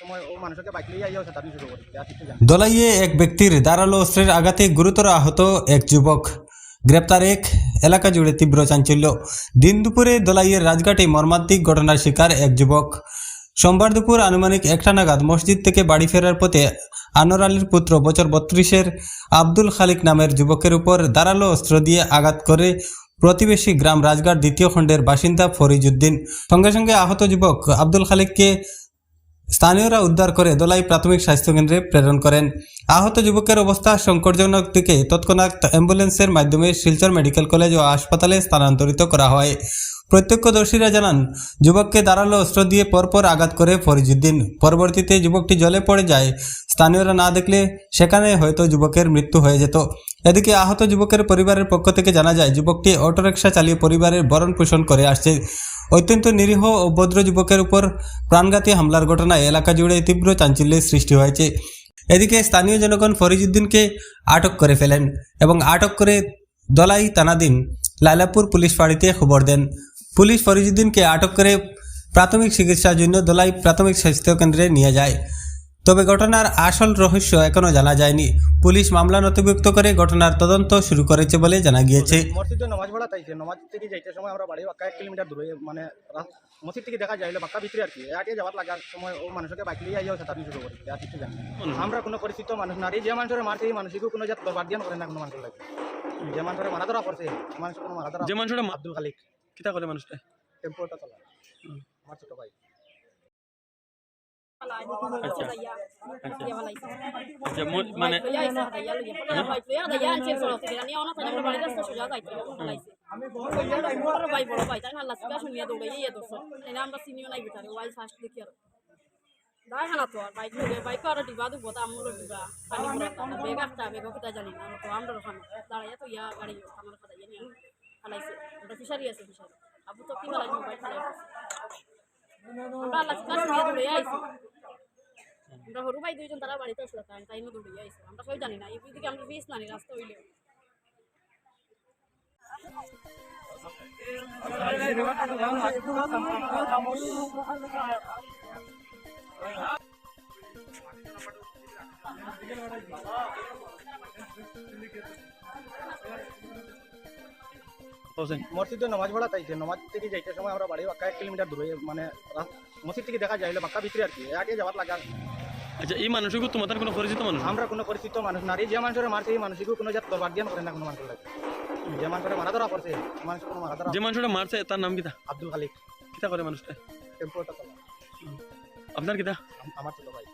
সময় ও মানুষকে বাইক লিয়ে আইয়া তার শুরু করে আর কিছু জানি দলাইয়ে এক ব্যক্তির ধারালো অস্ত্রের আঘাতে গুরুতর আহত এক যুবক গ্রেপ্তার এক এলাকা জুড়ে তীব্র চাঞ্চল্য। দিন দুপুরে দলাইয়ের রাজঘাটে মর্মান্তিক ঘটনার শিকার এক যুবক। সোমবার দুপুর আনুমানিক 1টা নাগাদ মসজিদ থেকে বাড়ি ফেরার পথে আনোর আলীর পুত্র বছর 32-এর আব্দুল খালিক নামের যুবকের উপর ধারালো অস্ত্র দিয়ে আঘাত করে প্রতিবেশী গ্রাম রাজঘাট দ্বিতীয় খণ্ডের বাসিন্দা ফরিজউদ্দিন। সঙ্গে সঙ্গে আহত যুবক আব্দুল খালিককে স্থানীয়রা উদ্ধার করে দোলাই প্রাথমিক স্বাস্থ্যকেন্দ্রে প্রেরণ করেন। আহত যুবকের অবস্থা সংকটজনক দিকে তৎক্ষণাৎ অ্যাম্বুলেন্সের মাধ্যমে শিলচর মেডিকেল কলেজ ও হাসপাতালে স্থানান্তরিত করা হয়। প্রত্যক্ষদর্শীরা জানান, যুবককে ধারালো অস্ত্র দিয়ে পরপর আঘাত করে ফরিজউদ্দিন। পরবর্তীতে যুবকটি জলে পড়ে যায়। স্থানীয়রা না দেখলে সেখানে হয়তো যুবকের মৃত্যু হয়ে যেত। এদিকে আহত যুবকের পরিবারের পক্ষ থেকে জানা যায়, যুবকটি অটোরিকশা চালিয়ে পরিবারের ভরণ পোষণ করে আসছে। অত্যন্ত নিরীহ ও ভদ্র যুবকের উপর প্রাণঘাতী হামলার ঘটনায় এলাকা জুড়ে তীব্র চাঞ্চল্যের সৃষ্টি হয়েছে। এদিকে স্থানীয় জনগণ ফরিজউদ্দিনকে আটক করে ফেলেন এবং আটক করে দলাই থানাধীন লাইলাপুর পুলিশ ফাঁড়িতে খবর দেন। পুলিশ ফরিজউদ্দিনকে আটক করে প্রাথমিক চিকিৎসার জন্য দলাই প্রাথমিক স্বাস্থ্যকেন্দ্রে নিয়ে যায়। তবে ঘটনার আসল রহস্য এখনও জানা যায়নি। পুলিশ মামলা নথিভুক্ত করে ঘটনার তদন্ত শুরু করেছে বলে জানা গিয়েছে। মসজিদে নামাজ পড়া তাইছে, নামাজ থেকে যাইতে সময় আমরা বাড়ি বাক্কা 1 কিলোমিটার দূরে মানে মসজিদ থেকে দেখা যাইলে বাক্কা ভিতরে আর কি আগে যাওয়ার লাগার সময় ও মানুষকে বাইক লিয়ে আইয়া তার শুরু করে আর কিছু জানি আমরা কোনো পরিচিত মানুষ নারী যে মানুষের মারছে এই মানুষকে কোনো জাত দরবার দিয়ান করে না কোনো মানুষের লাগে যে মানুষের মারা ধরা পড়ছে মানুষ কোনো মারা ধরা যে মানুষটা আব্দুল খালিক কিতা করে মানুষটা টেম্পোটা চলা আমার ছোট ভাই মানে আবু তো কি বলাই মোবাইল খেলা আমরা আল্লাহ কাছে নিয়ে দৌড়ে আইছি আমরা হরু ভাই দুইজন তারা বাড়িতে আসলো তাই না দৌড়ে আইছি আমরা সবাই জানি না এই দিকে আমরা ফিস না রাস্তা হইলে মসজিদে নামাজ পড়া তাইছে, নামাজ থেকে যাইতে সময় আমরা বাড়ি বাক্কা 1 কিলোমিটার দূরে মানে মসজিদ থেকে দেখা যাইলে বাক্কা ভিতরে আর কি আগে যাওয়ার লাগার আচ্ছা এই মানুষকে তোমাদের কোনো পরিচিত মানুষ আমরা কোনো পরিচিত মানুষ নারী যে মানুষের মারছে এই মানুষকে কোনো জাত দরবার দিয়ান করে না কোনো মানুষের লাগে যে মানুষের মারা ধরা পড়ছে মানুষ কোনো মারা ধরা যে মানুষটা মারছে তার নাম কিতা আব্দুল খালিক কিতা করে মানুষটা টেম্পোটা চলা আপনার কিতা আমার ছোট ভাই